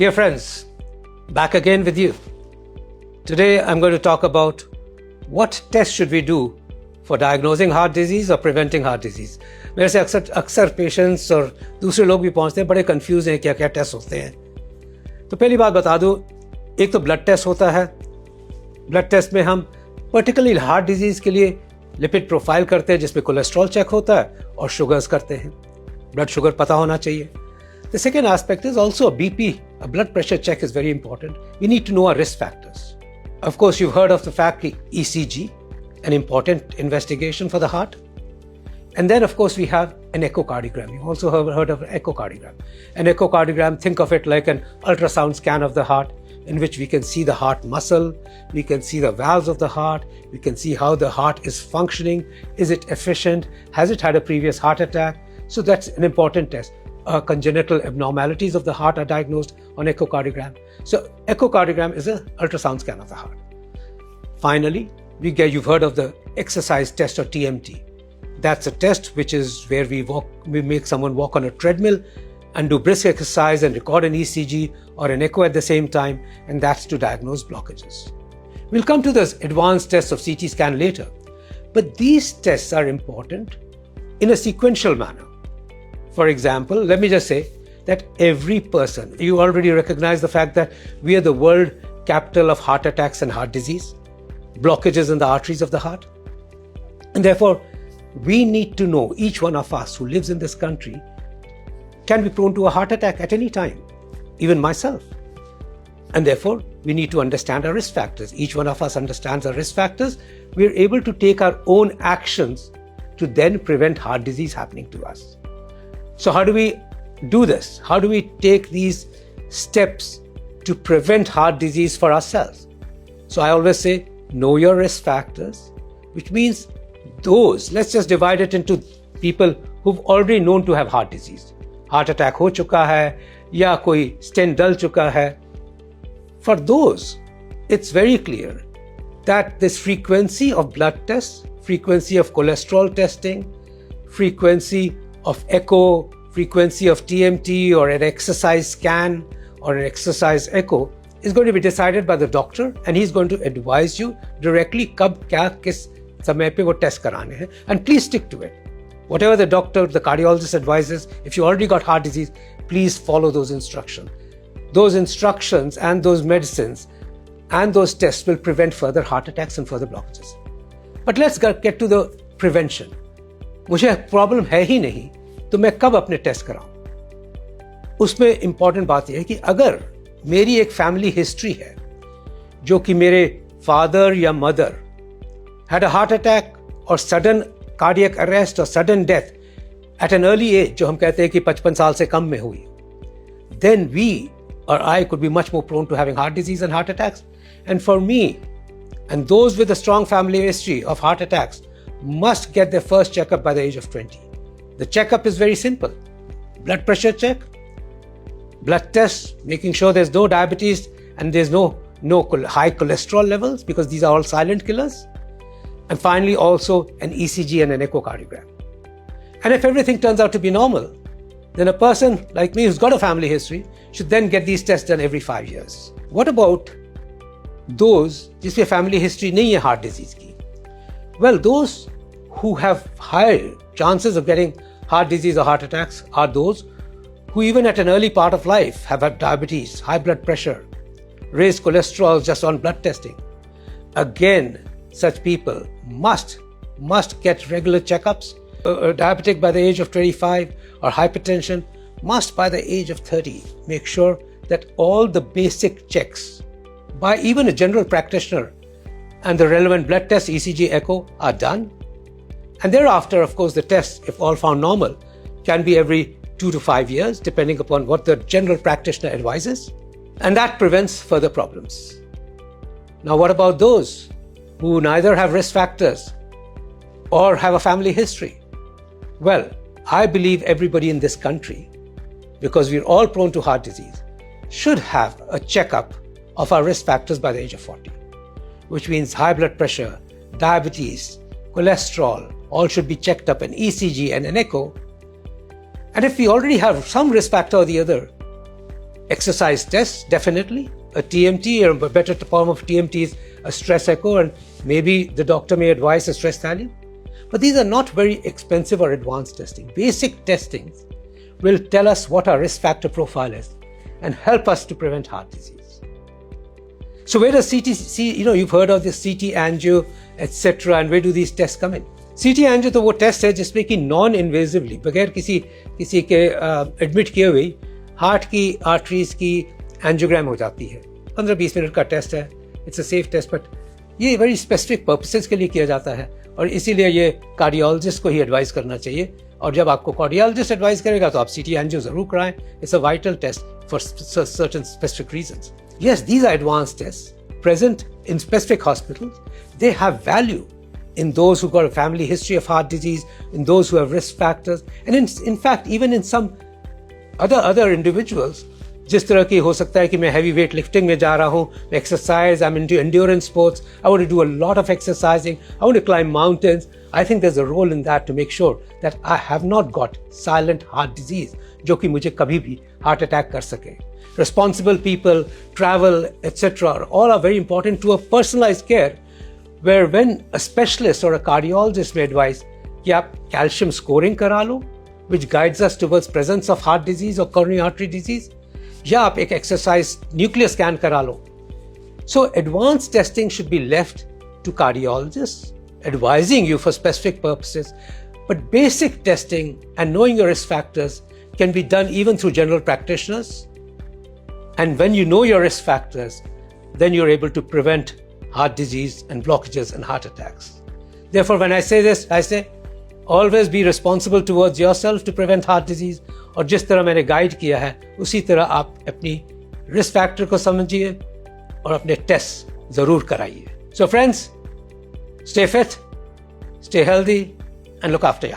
Dear friends, back again with you. Today I'm going to talk about what tests should we do for diagnosing heart disease or preventing heart disease. मेरे से अक्सर patients और दूसरे लोग भी पहुंचते हैं, बड़े कंफ्यूज हैं क्या क्या टेस्ट होते हैं. तो पहली बात बता दूं, एक तो ब्लड टेस्ट होता है. ब्लड टेस्ट में हम पर्टिकुलरली हार्ट डिजीज के लिए लिपिड प्रोफाइल करते हैं, जिसमें कोलेस्ट्रॉल चेक होता है और शुगर्स करते हैं. ब्लड शुगर पता होना चाहिए. The second aspect is also a BP, a blood pressure check is very important. We need to know our risk factors. Of course, you've heard of the fact that ECG, an important investigation for the heart. And then, of course, we have an echocardiogram. You've also heard of an echocardiogram. An echocardiogram, think of it like an ultrasound scan of the heart, in which we can see the heart muscle, we can see the valves of the heart, we can see how the heart is functioning, is it efficient, has it had a previous heart attack? So that's an important test. Congenital abnormalities of the heart are diagnosed on echocardiogram. So echocardiogram is an ultrasound scan of the heart. Finally, you've heard of the exercise test or TMT. That's a test which is where we make someone walk on a treadmill and do brisk exercise and record an ECG or an echo at the same time, and that's to diagnose blockages. We'll come to this advanced test of CT scan later, but these tests are important in a sequential manner. For example, let me just say that every person, you already recognize the fact that we are the world capital of heart attacks and heart disease, blockages in the arteries of the heart. And therefore, we need to know, each one of us who lives in this country can be prone to a heart attack at any time, even myself. And therefore, we need to understand our risk factors. Each one of us understands our risk factors. We are able to take our own actions to then prevent heart disease happening to us. So how do we do this? How do we take these steps to prevent heart disease for ourselves? So I always say, know your risk factors, which means let's just divide it into people who've already known to have heart disease. Heart attack ho chuka hai, ya koi stent dal chuka hai. For those, it's very clear that this frequency of blood tests, frequency of cholesterol testing, frequency of echo, frequency of TMT or an exercise scan or an exercise echo is going to be decided by the doctor, and he's going to advise you directly kab kya kis samay pe wo test karane hain, and please stick to it. Whatever the doctor, the cardiologist advises, if you already got heart disease, please follow those instructions. Those instructions and those medicines and those tests will prevent further heart attacks and further blockages. But let's get to the prevention. मुझे problem है ही नहीं, तो मैं कब अपने test कराऊं? उसमें important बात यह है कि अगर मेरी एक फैमिली हिस्ट्री है, जो कि मेरे फादर या mother had a heart attack और सडन कार्डियक अरेस्ट और sudden death at an early age, जो हम कहते हैं कि 55 साल से कम में हुई, then we or I could be much more prone to having heart disease and heart attacks. And for me, and those with a strong family history of heart attacks, must get their first checkup by the age of 20. The checkup is very simple. Blood pressure check, blood tests, making sure there's no diabetes and there's no high cholesterol levels, because these are all silent killers. And finally, also an ECG and an echocardiogram. And if everything turns out to be normal, then a person like me who's got a family history should then get these tests done every 5 years. What about those जिसमें family history नहीं है heart disease की? Well, those who have higher chances of getting heart disease or heart attacks are those who even at an early part of life have had diabetes, high blood pressure, raised cholesterol just on blood testing. Again, such people must get regular checkups. A diabetic by the age of 25 or hypertension must by the age of 30 make sure that all the basic checks by even a general practitioner and the relevant blood tests, ECG, echo, are done. And thereafter, of course, the tests, if all found normal, can be every 2 to 5 years, depending upon what the general practitioner advises. And that prevents further problems. Now, what about those who neither have risk factors or have a family history? Well, I believe everybody in this country, because we're all prone to heart disease, should have a checkup of our risk factors by the age of 40, which means high blood pressure, diabetes, cholesterol, all should be checked up, an ECG and an echo. And if we already have some risk factor or the other, exercise tests, definitely. A TMT, or a better form of TMT is a stress echo, and maybe the doctor may advise a stress value. But these are not very expensive or advanced testing. Basic testing will tell us what our risk factor profile is and help us to prevent heart disease. So where does you've heard of this CT angio, etc., and where do these tests come in? CT angio तो वो test है जिसमें कि non इन्वेजिवली, बगैर किसी के admit किए हुए हार्ट की आर्टरीज की एंजियोग्राम हो जाती है. 15-20 मिनट का टेस्ट है. It's a safe test, but ये वेरी स्पेसिफिक पर्पसेस के लिए किया जाता है और इसीलिए ये कार्डियोलॉजिस्ट को ही एडवाइस करना चाहिए. और जब आपको कार्डियोलॉजिस्ट एडवाइस करेगा तो आप CT angio जरूर कराएं. It's a vital test for certain specific reasons. Yes, these are advanced tests present in specific hospitals. They have value in those who've got a family history of heart disease, in those who have risk factors, and in fact, even in some other individuals. जिस तरह की हो सकता है कि मैं heavy weight lifting में जा रहा हूँ, मैं exercise, I'm into endurance sports, I want to do a lot of exercising, I want to climb mountains. I think there's a role in that to make sure that I have not got silent heart disease, जो कि मुझे कभी भी heart attack कर सके. Responsible people, travel, etc. all are very important to a personalized care, where when a specialist or a cardiologist may advise कि आप calcium scoring करा लो, which guides us towards presence of heart disease or coronary artery disease, या आप एक exercise nuclear scan करा लो. So advanced testing should be left to cardiologists, advising you for specific purposes, but basic testing and knowing your risk factors can be done even through general practitioners. And when you know your risk factors, then you're able to prevent heart disease and blockages and heart attacks. Therefore, when I say this, I say, always be responsible towards yourself to prevent heart disease. और जिस तरह मैंने guide किया है, उसी तरह आप अपनी रिस्क फैक्टर को समझिए और अपने टेस्ट जरूर कराइए. So friends, stay fit, stay healthy, and look after your health.